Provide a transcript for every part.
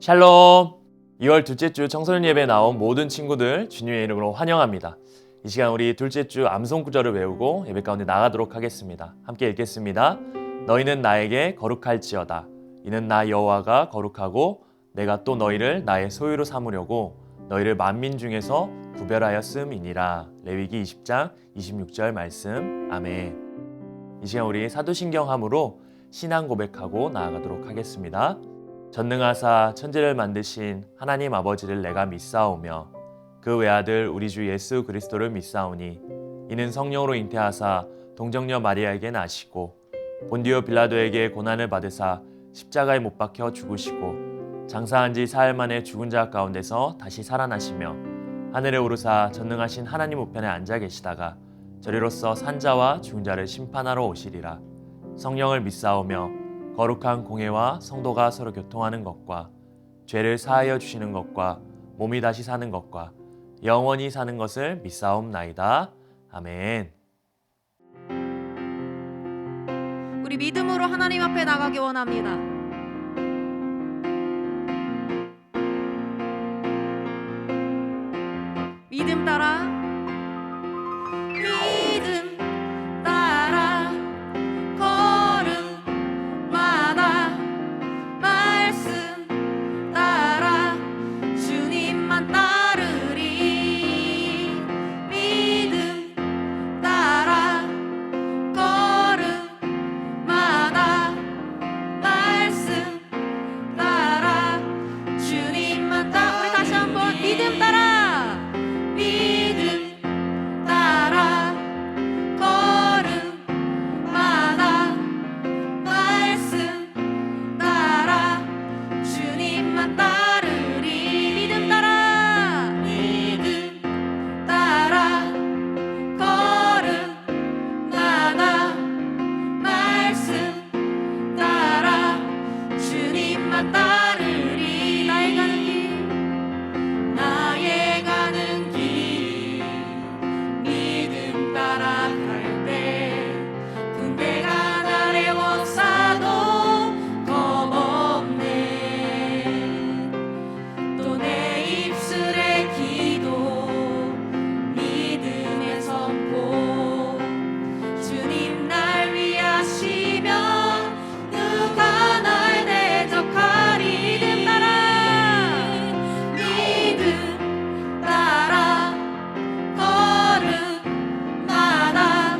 샬롬! 2월 둘째 주 청소년 예배에 나온 모든 친구들 주님의 이름으로 환영합니다. 이 시간 우리 둘째 주 암송 구절을 외우고 예배 가운데 나가도록 하겠습니다. 함께 읽겠습니다. 너희는 나에게 거룩할지어다. 이는 나 여호와가 거룩하고 내가 또 너희를 나의 소유로 삼으려고 너희를 만민 중에서 구별하였음이니라. 레위기 20장 26절 말씀. 아멘. 이 시간 우리 사도신경함으로 신앙 고백하고 나아가도록 하겠습니다. 전능하사 천지를 만드신 하나님 아버지를 내가 믿사오며 그 외아들 우리 주 예수 그리스도를 믿사오니 이는 성령으로 잉태하사 동정녀 마리아에게 나시고 본디오 빌라도에게 고난을 받으사 십자가에 못 박혀 죽으시고 장사한 지 사흘 만에 죽은 자 가운데서 다시 살아나시며 하늘에 오르사 전능하신 하나님 우편에 앉아 계시다가 저리로서 산자와 죽은 자를 심판하러 오시리라. 성령을 믿사오며 거룩한 공회와 성도가 서로 교통하는 것과 죄를 사하여 주시는 것과 몸이 다시 사는 것과 영원히 사는 것을 믿사옵나이다. 아멘. 우리 믿음으로 하나님 앞에 나가기 원합니다. 믿음 따라 믿음 따라 걸음마다 말씀 따라 주님만 따르리. 믿음 따라 걸음마다 말씀 따라 주님만 따라. 우리 다시 한번 믿음 따라 믿음 따라 걸음마다 말씀 따라 주님만 따르리. 믿음 따라 믿음 따라 걸음마다 말씀 따라 주님만 따르리. 나의 가는 길 나의 가는 길 믿음 따라 갈 때 군대가 나를 원사도 겁없네. 또 내 입술의 기도 믿음의 선포 주님 날 위하시며 누가 날 대적하리. 믿음 따라 믿음 따라 걸음마다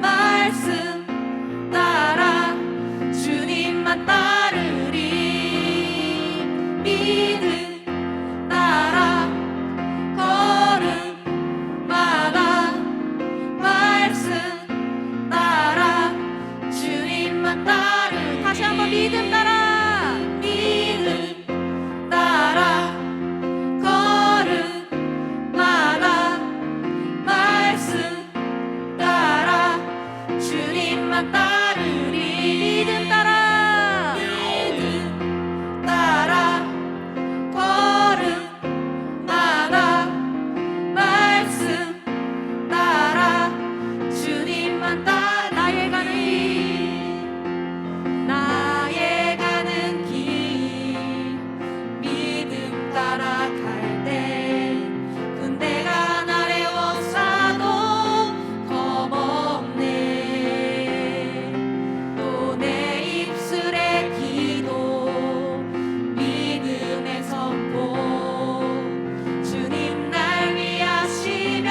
말씀 따라 주님만 따르리. 믿음 따라 걸음마다 말씀 따라 주님만 따르리. 다시 한번 믿음 따라 믿음 따라 걸음마다 말씀 따라 주님만 따르리. 믿음 따라 믿음 따라 걸음마다 말씀 따라 주님만 따라. 나의 가는 길 나의 가는 길 믿음 따라 갈 때 군대가 나를 원사도 겁없네. 또 내 입술의 기도 믿음의 선포 주님 날 위하시며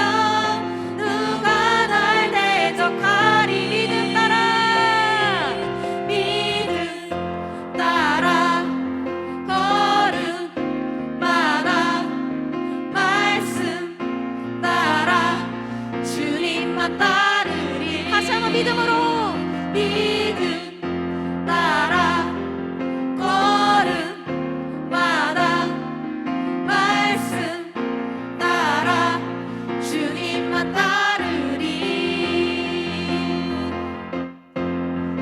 누가 날 대적하리. 믿음 따라 믿음 따라 걸음마다 말씀 따라 주님만 따르리. 다시 한번 믿음으로 믿음 따라 걸음마다 말씀 따라 주님만 따르리.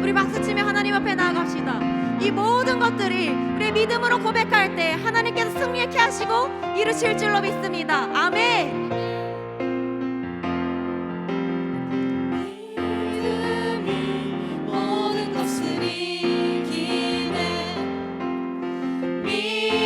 우리 박수치며 하나님 앞에 나아갑시다. 이 모든 것들이 우리 믿음으로 고백할 때 하나님께서 승리케 하시고 이루실 줄로 믿습니다. 아멘. 믿음이 모든 것을 이기네. 믿음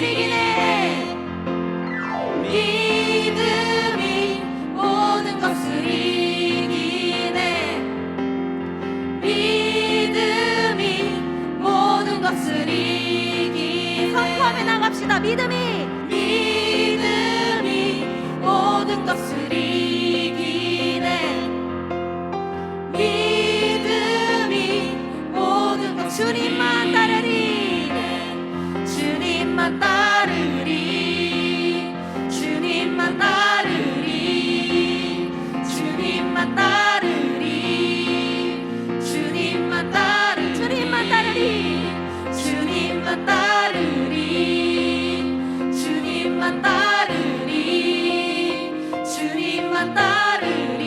이기네. 믿음이 모든 것을 이기네. 믿음이 모든 것을 이기네. 선포하며 나갑시다. 믿음이 모든 것을 이기네. 믿음이 모든 것. 주님만 따르리. 주님만 따르리. 주님만 따르리. 주님만 따르리. 주님만 따르리. 주님만 따르리. 주님만 따르리. 주님만 따르리. 주님만 따르리.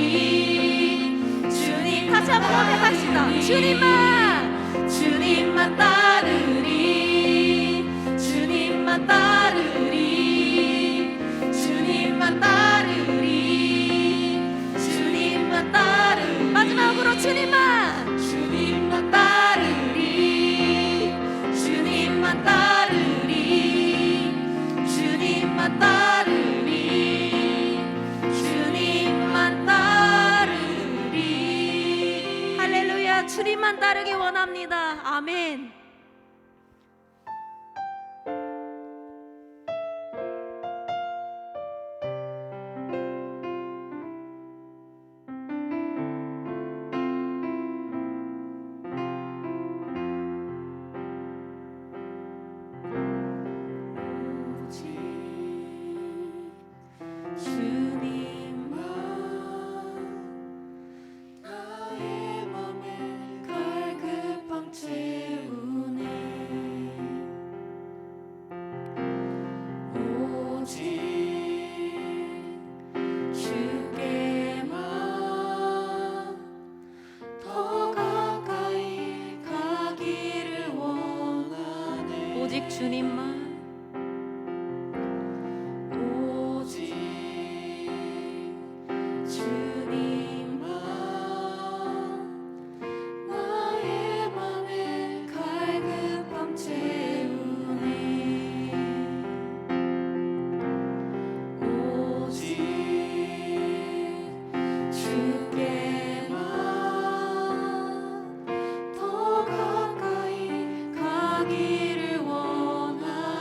주님. 다시 한번 고백합시다. 주님만 따르리. 주님만 따르리. 주님만 따르리. 주님만 따르리. 마지막으로 주님만 따르리. 주님만 따르리. 주님만 따르리. 주님만 따르리. 할렐루야. 주님만 따르기 원합니다. 아멘. 주님만 나의 맘에 갈급함 채우네. 오직 주께만 더 가까이 가기를 원하네. 오직 주님만. 더 가까이 가기를 원하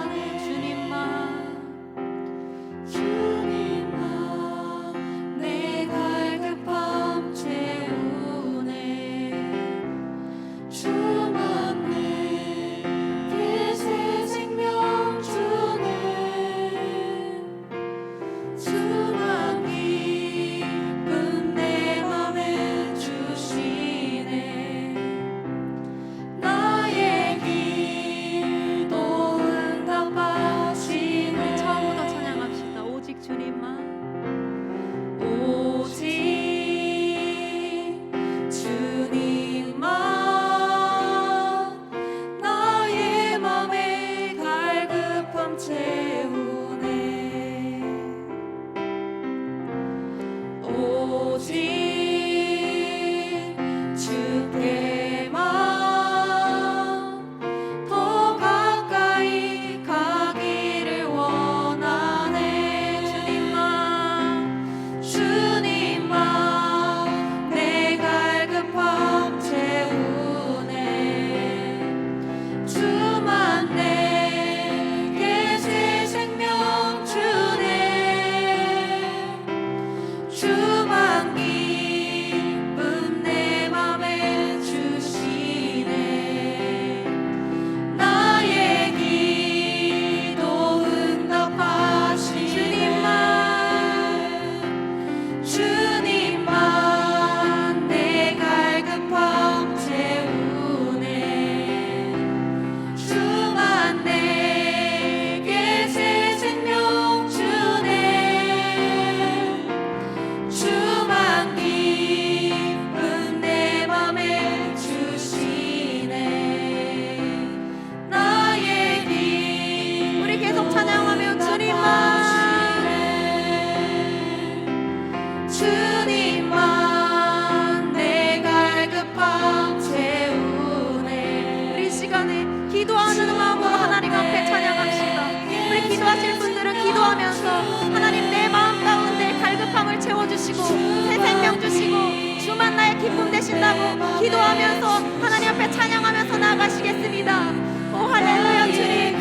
우리의 기쁨 되신다고 기도하면서 하나님 앞에 찬양하면서 나아가시겠습니다. 오 할렐루야.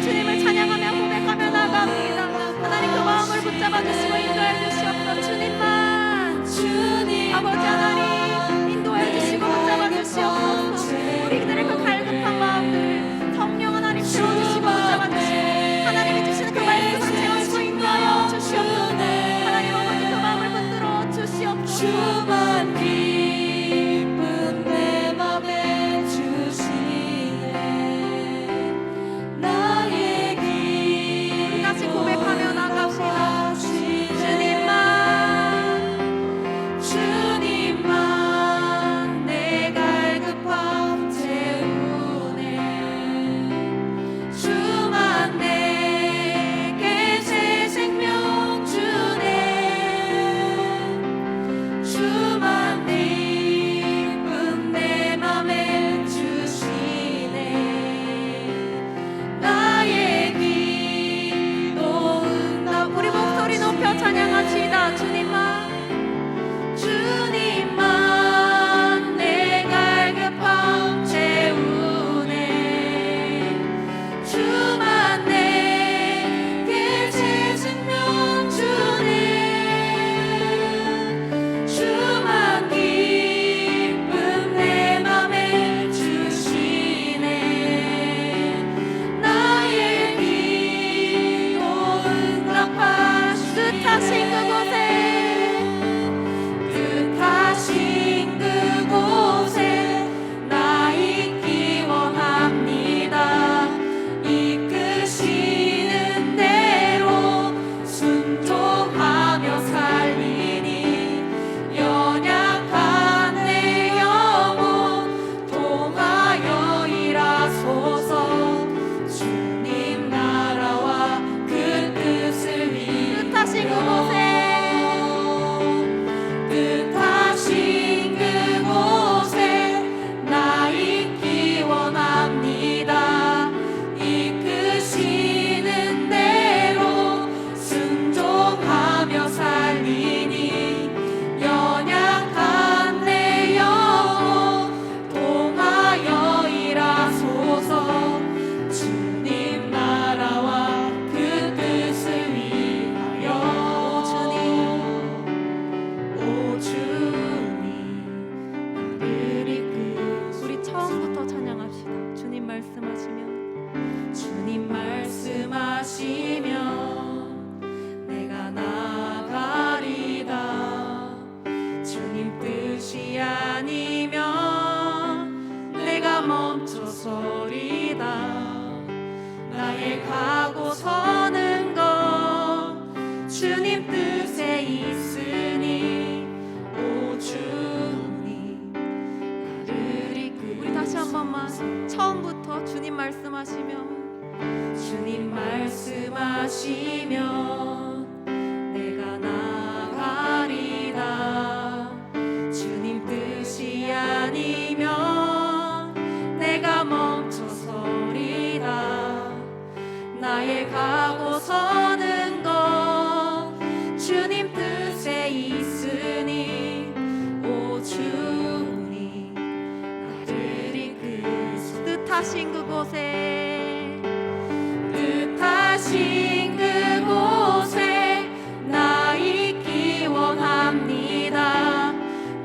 주님을 찬양하며 고백하며 나아갑니다. 하나님 그 마음을 붙잡아 주시고 인도해 주시옵소서. 주님 아버지 하나님 인도해 주시고 붙잡아 주시옵소서. 우리들의 그 갈급한 마음들 성령 하나님 채워주시고 붙잡아 주시고 하나님이 주시는 그 말씀을 채워주시고 인도하여 주시옵소서. 하나님 아버지 그 마음을 붙들어 주시옵소서. 주만 기쁨 내 맘에 주시네 나의 길 다시 고백하며 나갑시다. 주님만 내 갈급함 채우네 주만 내게 새 생명 주네 주만 기쁨 내 맘에 주시네 나의 기도 응답 우리 목소리 높여 찬양합시다. 주님만 내 갈급함 채우네 주만 내게 새 생명 주네 주만 기쁨 내 맘에 주시네 나의 기도 응답하시네 뜻하신 그곳에 뜻하신 그곳에 나 있기 원합니다. 이끄시는 대로 순종하며 살리니 연약한 내 영혼 통하여 일하소서 주님 나라와 그 뜻을 위하여 뜻하신 그곳에 뜻하신 그곳에 나 있기 원합니다. 이끄시는 대로 순종하며 살리니 연약한 내 영혼 통하여 일하소서 주님 나라와 그 뜻을 위하여 오 주님 나를 이끄시오 우리 처음부터 찬양합시다. 주님 말씀하시면 주님 말씀하시면 내가 나가리다 주님 뜻이 아니면 내가 멈춰서리다 나의 가고 서는 것 주님 뜻에 있으니 오 주님 나를 이끄시오 우리 다시 한 번만 처음부터 주님 말씀하시면 주님 말씀하시면 내가 나가리다 주님 뜻이 아니면 내가 멈춰서리다 나의 가고 서는 것 주님 뜻에 있으니 오 주님 나를 이끄소서 뜻하신 그곳에 뜻하신 그곳에 나 있기 원합니다.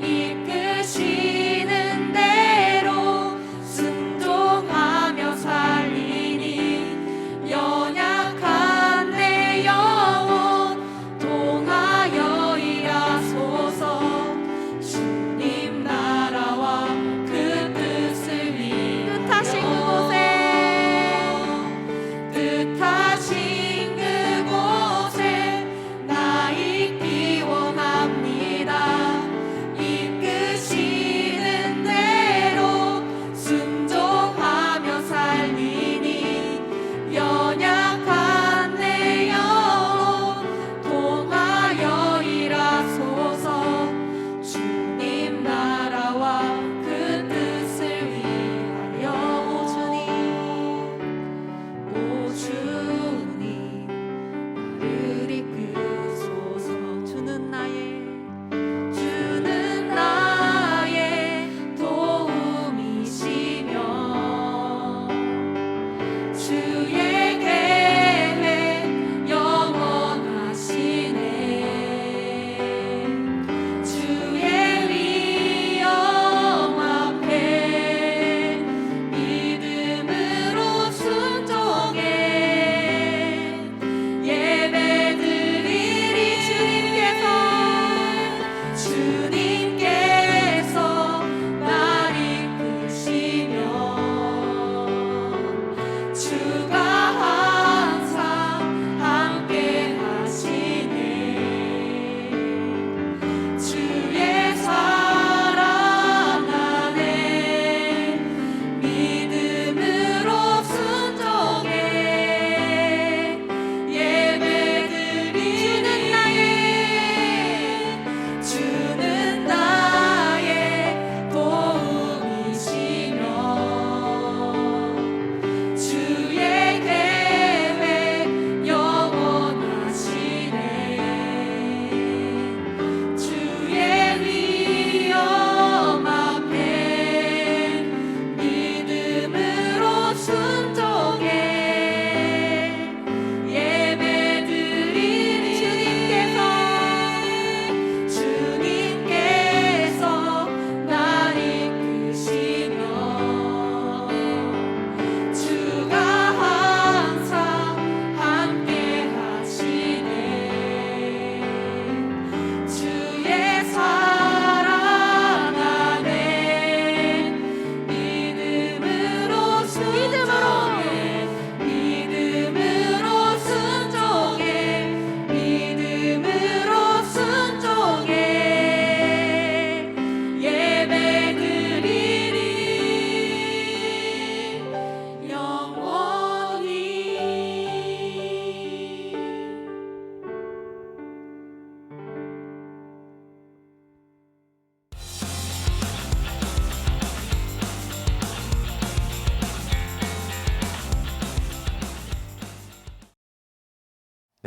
이끄시는 대로 순종하며 살리니 연약한 내 영혼 통하여 일하소서 주님 나라와 그 뜻을 위하여 뜻하신 그곳에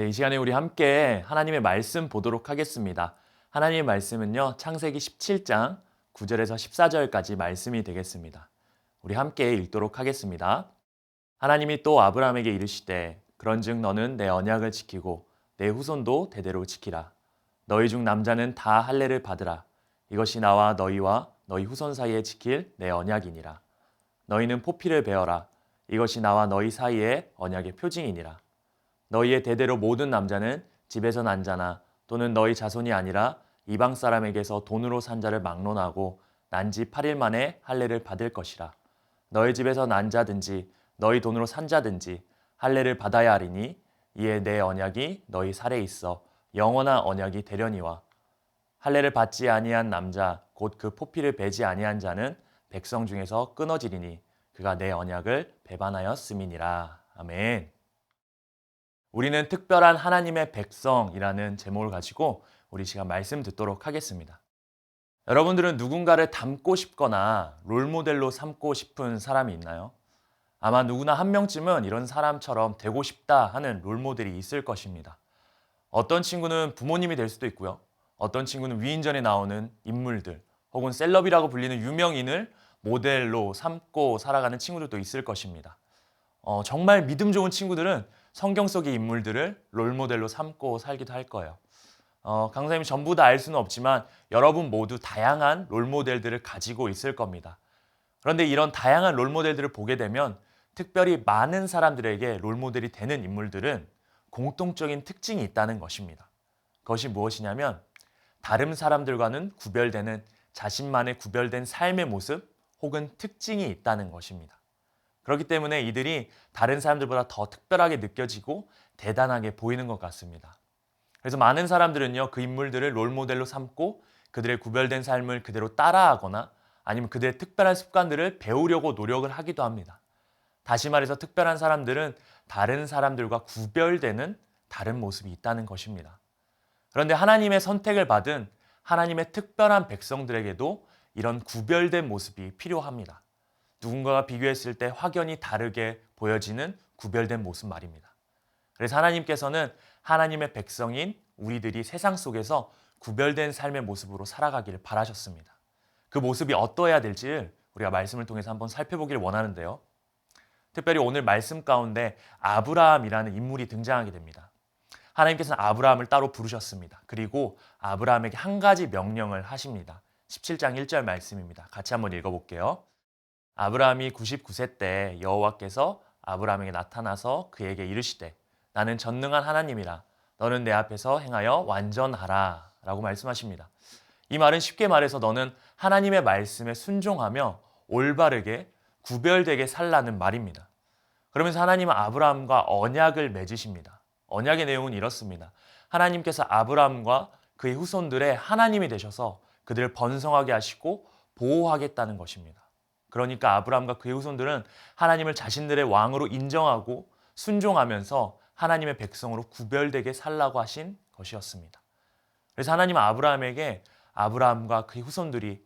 네, 이 시간에 우리 함께 하나님의 말씀 보도록 하겠습니다. 하나님의 말씀은요, 창세기 17장 9절에서 14절까지 말씀이 되겠습니다. 우리 함께 읽도록 하겠습니다. 하나님이 또 아브라함에게 이르시되 그런즉 너는 내 언약을 지키고 내 후손도 대대로 지키라. 너희 중 남자는 다 할례를 받으라. 이것이 나와 너희와 너희 후손 사이에 지킬 내 언약이니라. 너희는 포피를 베어라. 이것이 나와 너희 사이의 언약의 표징이니라. 너희의 대대로 모든 남자는 집에서 난 자나 또는 너희 자손이 아니라 이방 사람에게서 돈으로 산 자를 막론하고 난 지 8일 만에 할례를 받을 것이라. 너희 집에서 난 자든지 너희 돈으로 산 자든지 할례를 받아야 하리니 이에 내 언약이 너희 살에 있어 영원한 언약이 되려니와 할례를 받지 아니한 남자 곧 그 포피를 베지 아니한 자는 백성 중에서 끊어지리니 그가 내 언약을 배반하였음이니라. 아멘. 우리는 특별한 하나님의 백성이라는 제목을 가지고 우리 시간 말씀 듣도록 하겠습니다. 여러분들은 누군가를 닮고 싶거나 롤모델로 삼고 싶은 사람이 있나요? 아마 누구나 한 명쯤은 이런 사람처럼 되고 싶다 하는 롤모델이 있을 것입니다. 어떤 친구는 부모님이 될 수도 있고요. 어떤 친구는 위인전에 나오는 인물들 혹은 셀럽이라고 불리는 유명인을 모델로 삼고 살아가는 친구들도 있을 것입니다. 정말 믿음 좋은 친구들은 성경 속의 인물들을 롤모델로 삼고 살기도 할 거예요. 강사님이 전부 다 알 수는 없지만 여러분 모두 다양한 롤모델들을 가지고 있을 겁니다. 그런데 이런 다양한 롤모델들을 보게 되면 특별히 많은 사람들에게 롤모델이 되는 인물들은 공통적인 특징이 있다는 것입니다. 그것이 무엇이냐면 다른 사람들과는 구별되는 자신만의 구별된 삶의 모습 혹은 특징이 있다는 것입니다. 그렇기 때문에 이들이 다른 사람들보다 더 특별하게 느껴지고 대단하게 보이는 것 같습니다. 그래서 많은 사람들은요, 그 인물들을 롤모델로 삼고 그들의 구별된 삶을 그대로 따라하거나 아니면 그들의 특별한 습관들을 배우려고 노력을 하기도 합니다. 다시 말해서 특별한 사람들은 다른 사람들과 구별되는 다른 모습이 있다는 것입니다. 그런데 하나님의 선택을 받은 하나님의 특별한 백성들에게도 이런 구별된 모습이 필요합니다. 누군가가 비교했을 때 확연히 다르게 보여지는 구별된 모습 말입니다. 그래서 하나님께서는 하나님의 백성인 우리들이 세상 속에서 구별된 삶의 모습으로 살아가기를 바라셨습니다. 그 모습이 어떠해야 될지를 우리가 말씀을 통해서 한번 살펴보기를 원하는데요. 특별히 오늘 말씀 가운데 아브라함이라는 인물이 등장하게 됩니다. 하나님께서는 아브라함을 따로 부르셨습니다. 그리고 아브라함에게 한 가지 명령을 하십니다. 17장 1절 말씀입니다. 같이 한번 읽어볼게요. 아브라함이 99세 때 여호와께서 아브라함에게 나타나서 그에게 이르시되 나는 전능한 하나님이라 너는 내 앞에서 행하여 완전하라 라고 말씀하십니다. 이 말은 쉽게 말해서 너는 하나님의 말씀에 순종하며 올바르게 구별되게 살라는 말입니다. 그러면서 하나님은 아브라함과 언약을 맺으십니다. 언약의 내용은 이렇습니다. 하나님께서 아브라함과 그의 후손들의 하나님이 되셔서 그들을 번성하게 하시고 보호하겠다는 것입니다. 그러니까 아브라함과 그의 후손들은 하나님을 자신들의 왕으로 인정하고 순종하면서 하나님의 백성으로 구별되게 살라고 하신 것이었습니다. 그래서 하나님은 아브라함에게 아브라함과 그의 후손들이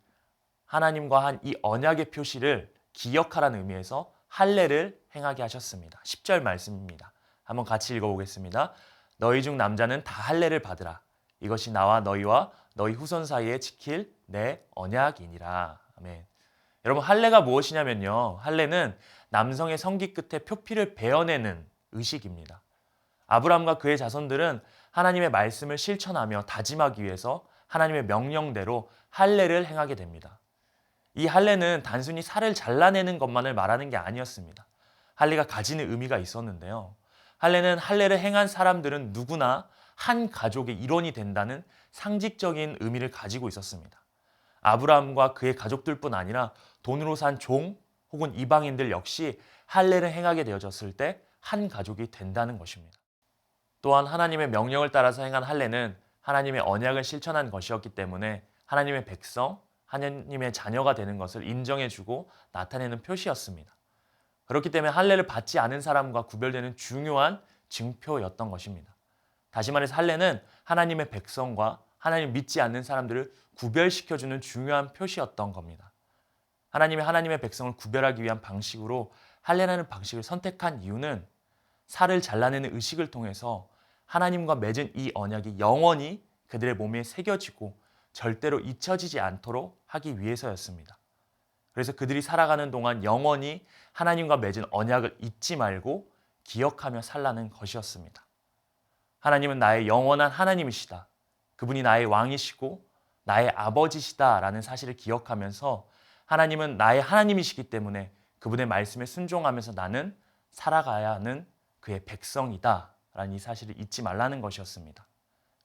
하나님과 한 이 언약의 표시를 기억하라는 의미에서 할례를 행하게 하셨습니다. 10절 말씀입니다. 한번 같이 읽어보겠습니다. 너희 중 남자는 다 할례를 받으라. 이것이 나와 너희와 너희 후손 사이에 지킬 내 언약이니라. 아멘. 여러분, 할례가 무엇이냐면요. 할례는 남성의 성기 끝에 표피를 베어내는 의식입니다. 아브라함과 그의 자손들은 하나님의 말씀을 실천하며 다짐하기 위해서 하나님의 명령대로 할례를 행하게 됩니다. 이 할례는 단순히 살을 잘라내는 것만을 말하는 게 아니었습니다. 할례가 가지는 의미가 있었는데요. 할례는 할례를 행한 사람들은 누구나 한 가족의 일원이 된다는 상징적인 의미를 가지고 있었습니다. 아브라함과 그의 가족들뿐 아니라 돈으로 산 종 혹은 이방인들 역시 할례를 행하게 되어졌을 때 한 가족이 된다는 것입니다. 또한 하나님의 명령을 따라서 행한 할례는 하나님의 언약을 실천한 것이었기 때문에 하나님의 백성, 하나님의 자녀가 되는 것을 인정해주고 나타내는 표시였습니다. 그렇기 때문에 할례를 받지 않은 사람과 구별되는 중요한 증표였던 것입니다. 다시 말해서 할례는 하나님의 백성과 하나님 믿지 않는 사람들을 구별시켜주는 중요한 표시였던 겁니다. 하나님의 백성을 구별하기 위한 방식으로 할례라는 방식을 선택한 이유는 살을 잘라내는 의식을 통해서 하나님과 맺은 이 언약이 영원히 그들의 몸에 새겨지고 절대로 잊혀지지 않도록 하기 위해서였습니다. 그래서 그들이 살아가는 동안 영원히 하나님과 맺은 언약을 잊지 말고 기억하며 살라는 것이었습니다. 하나님은 나의 영원한 하나님이시다. 그분이 나의 왕이시고 나의 아버지시다라는 사실을 기억하면서 하나님은 나의 하나님이시기 때문에 그분의 말씀에 순종하면서 나는 살아가야 하는 그의 백성이다라는 이 사실을 잊지 말라는 것이었습니다.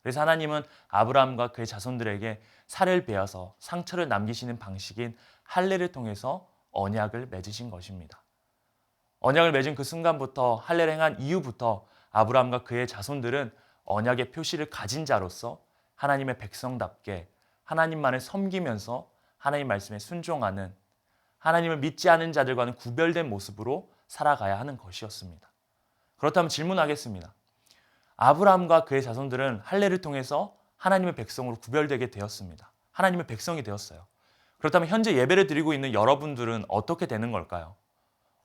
그래서 하나님은 아브라함과 그의 자손들에게 살을 베어서 상처를 남기시는 방식인 할례를 통해서 언약을 맺으신 것입니다. 언약을 맺은 그 순간부터 할례를 행한 이후부터 아브라함과 그의 자손들은 언약의 표시를 가진 자로서 하나님의 백성답게 하나님만을 섬기면서 하나님 말씀에 순종하는 하나님을 믿지 않은 자들과는 구별된 모습으로 살아가야 하는 것이었습니다. 그렇다면 질문하겠습니다. 아브라함과 그의 자손들은 할례를 통해서 하나님의 백성으로 구별되게 되었습니다. 하나님의 백성이 되었어요. 그렇다면 현재 예배를 드리고 있는 여러분들은 어떻게 되는 걸까요?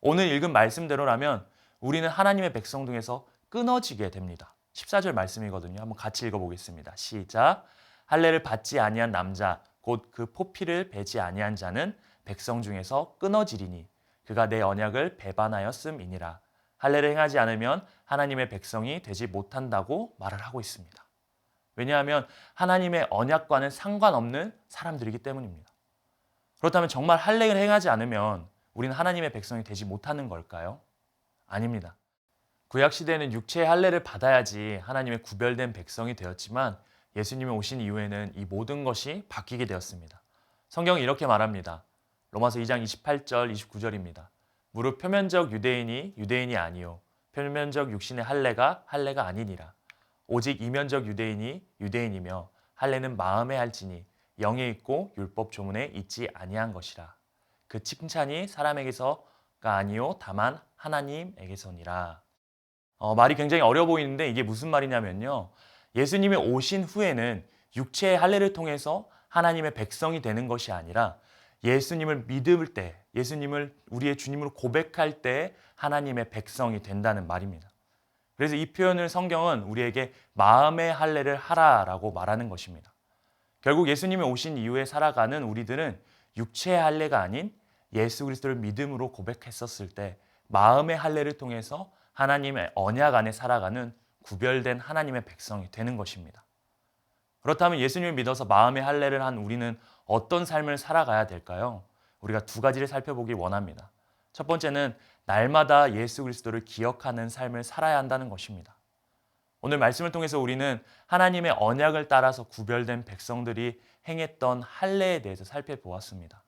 오늘 읽은 말씀대로라면 우리는 하나님의 백성 중에서 끊어지게 됩니다. 14절 말씀이거든요. 한번 같이 읽어보겠습니다. 시작. 할례를 받지 아니한 남자 곧 그 포피를 베지 아니한 자는 백성 중에서 끊어지리니 그가 내 언약을 배반하였음이니라. 할례를 행하지 않으면 하나님의 백성이 되지 못한다고 말을 하고 있습니다. 왜냐하면 하나님의 언약과는 상관없는 사람들이기 때문입니다. 그렇다면 정말 할례를 행하지 않으면 우리는 하나님의 백성이 되지 못하는 걸까요? 아닙니다. 구약 시대에는 육체의 할례를 받아야지 하나님의 구별된 백성이 되었지만 예수님이 오신 이후에는 이 모든 것이 바뀌게 되었습니다. 성경은 이렇게 말합니다. 로마서 2장 28절 29절입니다. 무릇 표면적 유대인이 유대인이 아니요 표면적 육신의 할례가 아니니라. 오직 이면적 유대인이 유대인이며 할례는 마음에 할지니 영에 있고 율법 조문에 있지 아니한 것이라. 그 칭찬이 사람에게서가 아니요 다만 하나님에게서니라. 말이 굉장히 어려워 보이는데 이게 무슨 말이냐면요. 예수님이 오신 후에는 육체의 할례를 통해서 하나님의 백성이 되는 것이 아니라 예수님을 믿을 때, 예수님을 우리의 주님으로 고백할 때 하나님의 백성이 된다는 말입니다. 그래서 이 표현을 성경은 우리에게 마음의 할례를 하라라고 말하는 것입니다. 결국 예수님이 오신 이후에 살아가는 우리들은 육체의 할례가 아닌 예수 그리스도를 믿음으로 고백했었을 때 마음의 할례를 통해서 하나님의 언약 안에 살아가는 구별된 하나님의 백성이 되는 것입니다. 그렇다면 예수님을 믿어서 마음의 할례를 한 우리는 어떤 삶을 살아가야 될까요? 우리가 두 가지를 살펴보기 원합니다. 첫 번째는 날마다 예수 그리스도를 기억하는 삶을 살아야 한다는 것입니다. 오늘 말씀을 통해서 우리는 하나님의 언약을 따라서 구별된 백성들이 행했던 할례에 대해서 살펴보았습니다.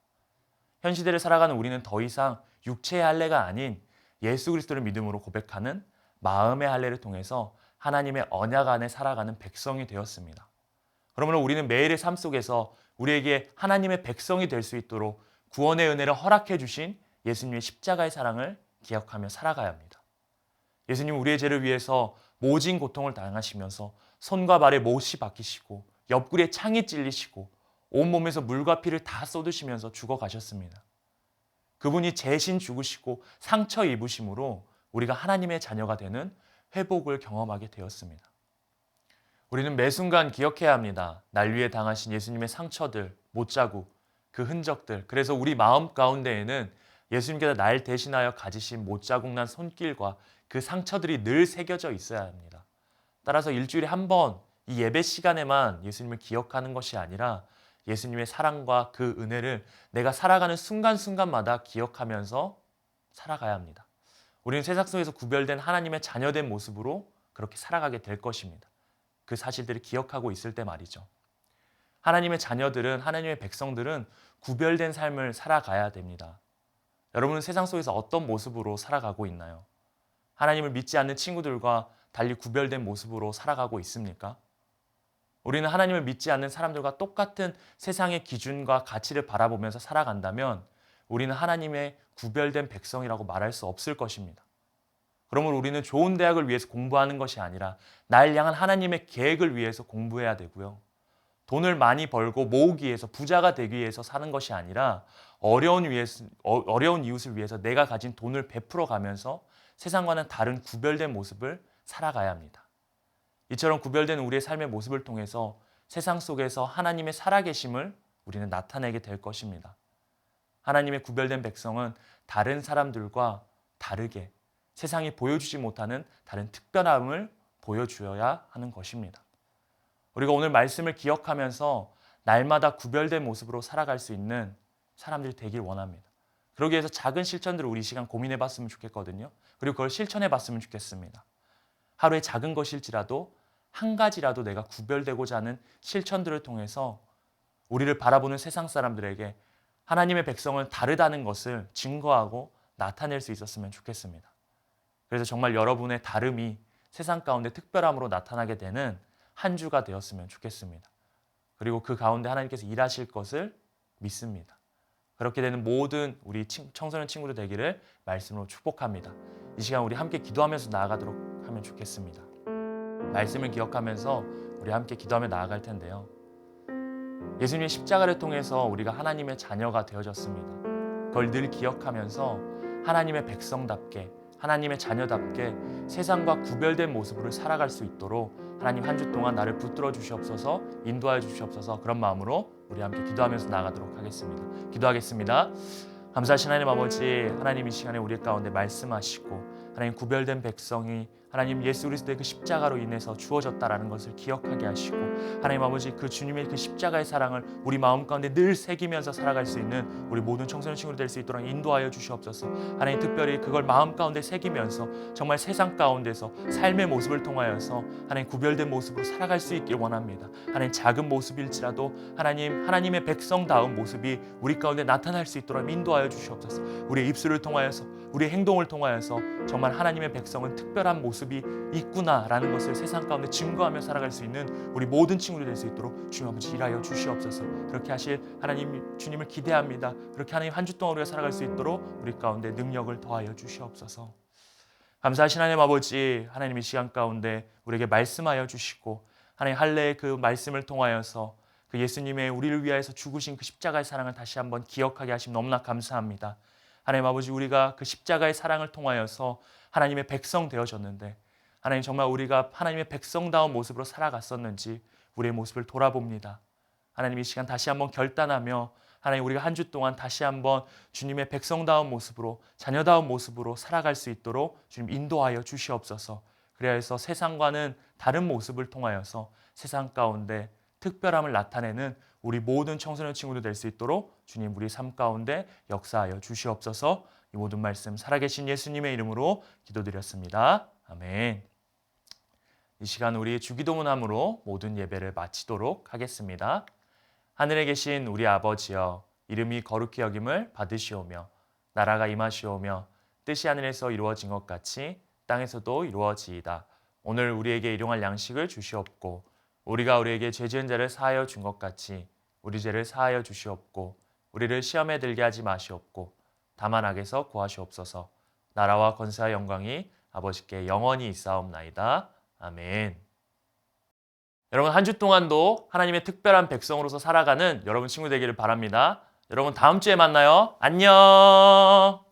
현 시대를 살아가는 우리는 더 이상 육체의 할례가 아닌 예수 그리스도를 믿음으로 고백하는 마음의 할례를 통해서 하나님의 언약 안에 살아가는 백성이 되었습니다. 그러므로 우리는 매일의 삶 속에서 우리에게 하나님의 백성이 될 수 있도록 구원의 은혜를 허락해 주신 예수님의 십자가의 사랑을 기억하며 살아가야 합니다. 예수님 우리의 죄를 위해서 모진 고통을 당하시면서 손과 발에 못이 박히시고 옆구리에 창이 찔리시고 온몸에서 물과 피를 다 쏟으시면서 죽어가셨습니다. 그분이 대신 죽으시고 상처 입으심으로 우리가 하나님의 자녀가 되는 회복을 경험하게 되었습니다. 우리는 매 순간 기억해야 합니다. 날 위해 당하신 예수님의 상처들, 못자국, 그 흔적들. 그래서 우리 마음 가운데에는 예수님께서 날 대신하여 가지신 못자국 난 손길과 그 상처들이 늘 새겨져 있어야 합니다. 따라서 일주일에 한 번 이 예배 시간에만 예수님을 기억하는 것이 아니라 예수님의 사랑과 그 은혜를 내가 살아가는 순간순간마다 기억하면서 살아가야 합니다. 우리는 세상 속에서 구별된 하나님의 자녀된 모습으로 그렇게 살아가게 될 것입니다. 그 사실들을 기억하고 있을 때 말이죠. 하나님의 자녀들은, 하나님의 백성들은 구별된 삶을 살아가야 됩니다. 여러분은 세상 속에서 어떤 모습으로 살아가고 있나요? 하나님을 믿지 않는 친구들과 달리 구별된 모습으로 살아가고 있습니까? 우리는 하나님을 믿지 않는 사람들과 똑같은 세상의 기준과 가치를 바라보면서 살아간다면 우리는 하나님의 구별된 백성이라고 말할 수 없을 것입니다. 그러므로 우리는 좋은 대학을 위해서 공부하는 것이 아니라 날 향한 하나님의 계획을 위해서 공부해야 되고요. 돈을 많이 벌고 모으기 위해서 부자가 되기 위해서 사는 것이 아니라 어려운 이웃을 위해서 내가 가진 돈을 베풀어 가면서 세상과는 다른 구별된 모습을 살아가야 합니다. 이처럼 구별된 우리의 삶의 모습을 통해서 세상 속에서 하나님의 살아계심을 우리는 나타내게 될 것입니다. 하나님의 구별된 백성은 다른 사람들과 다르게 세상이 보여주지 못하는 다른 특별함을 보여주어야 하는 것입니다. 우리가 오늘 말씀을 기억하면서 날마다 구별된 모습으로 살아갈 수 있는 사람들이 되길 원합니다. 그러기 위해서 작은 실천들을 우리 이 시간 고민해 봤으면 좋겠거든요. 그리고 그걸 실천해 봤으면 좋겠습니다. 하루에 작은 것일지라도 한 가지라도 내가 구별되고자 하는 실천들을 통해서 우리를 바라보는 세상 사람들에게 하나님의 백성은 다르다는 것을 증거하고 나타낼 수 있었으면 좋겠습니다. 그래서 정말 여러분의 다름이 세상 가운데 특별함으로 나타나게 되는 한 주가 되었으면 좋겠습니다. 그리고 그 가운데 하나님께서 일하실 것을 믿습니다. 그렇게 되는 모든 우리 청소년 친구들 되기를 말씀으로 축복합니다. 이 시간 우리 함께 기도하면서 나아가도록 하면 좋겠습니다. 말씀을 기억하면서 우리 함께 기도하며 나아갈 텐데요. 예수님의 십자가를 통해서 우리가 하나님의 자녀가 되어졌습니다. 그걸 늘 기억하면서 하나님의 백성답게 하나님의 자녀답게 세상과 구별된 모습으로 살아갈 수 있도록 하나님 한 주 동안 나를 붙들어 주시옵소서, 인도하여 주시옵소서. 그런 마음으로 우리 함께 기도하면서 나아가도록 하겠습니다. 기도하겠습니다. 감사하신 하나님 아버지, 하나님 이 시간에 우리 가운데 말씀하시고 하나님 구별된 백성이 하나님 예수 그리스도의 그 십자가로 인해서 주어졌다라는 것을 기억하게 하시고 하나님 아버지 그 주님의 그 십자가의 사랑을 우리 마음 가운데 늘 새기면서 살아갈 수 있는 우리 모든 청소년 친구들 될 수 있도록 인도하여 주시옵소서. 하나님 특별히 그걸 마음 가운데 새기면서 정말 세상 가운데서 삶의 모습을 통하여서 하나님 구별된 모습으로 살아갈 수 있길 원합니다. 하나님 작은 모습일지라도 하나님의 백성다운 모습이 우리 가운데 나타날 수 있도록 인도하여 주시옵소서. 우리의 입술을 통하여서 우리의 행동을 통하여서 정말 하나님의 백성은 특별한 모습이 있구나라는 것을 세상 가운데 증거하며 살아갈 수 있는 우리 모든 친구들 될 수 있도록 주님 아버지 일하여 주시옵소서. 그렇게 하실 하나님 주님을 기대합니다. 그렇게 하나님 한 주 동안 우리가 살아갈 수 있도록 우리 가운데 능력을 더하여 주시옵소서. 감사하신 하나님 아버지, 하나님의 시간 가운데 우리에게 말씀하여 주시고 하나님 할례의 그 말씀을 통하여서 그 예수님의 우리를 위하여서 죽으신 그 십자가의 사랑을 다시 한번 기억하게 하심 너무나 감사합니다. 하나님 아버지, 우리가 그 십자가의 사랑을 통하여서 하나님의 백성 되어졌는데 하나님 정말 우리가 하나님의 백성다운 모습으로 살아갔었는지 우리의 모습을 돌아봅니다. 하나님 이 시간 다시 한번 결단하며 하나님 우리가 한 주 동안 다시 한번 주님의 백성다운 모습으로 자녀다운 모습으로 살아갈 수 있도록 주님 인도하여 주시옵소서. 그래야 해서 세상과는 다른 모습을 통하여서 세상 가운데 특별함을 나타내는 우리 모든 청소년 친구들 될 수 있도록 주님 우리 삶 가운데 역사하여 주시옵소서. 이 모든 말씀 살아계신 예수님의 이름으로 기도드렸습니다. 아멘. 이 시간 우리 주기도문함으로 모든 예배를 마치도록 하겠습니다. 하늘에 계신 우리 아버지여, 이름이 거룩히 여김을 받으시오며 나라가 임하시오며 뜻이 하늘에서 이루어진 것 같이 땅에서도 이루어지이다. 오늘 우리에게 일용할 양식을 주시옵고 우리가 우리에게 죄 지은 자를 사하여 준 것 같이 우리 죄를 사하여 주시옵고 우리를 시험에 들게 하지 마시옵고 다만 악에서 구하시옵소서. 나라와 권세와 영광이 아버지께 영원히 있사옵나이다. 아멘. 여러분 한 주 동안도 하나님의 특별한 백성으로서 살아가는 여러분 친구 되기를 바랍니다. 여러분 다음 주에 만나요. 안녕.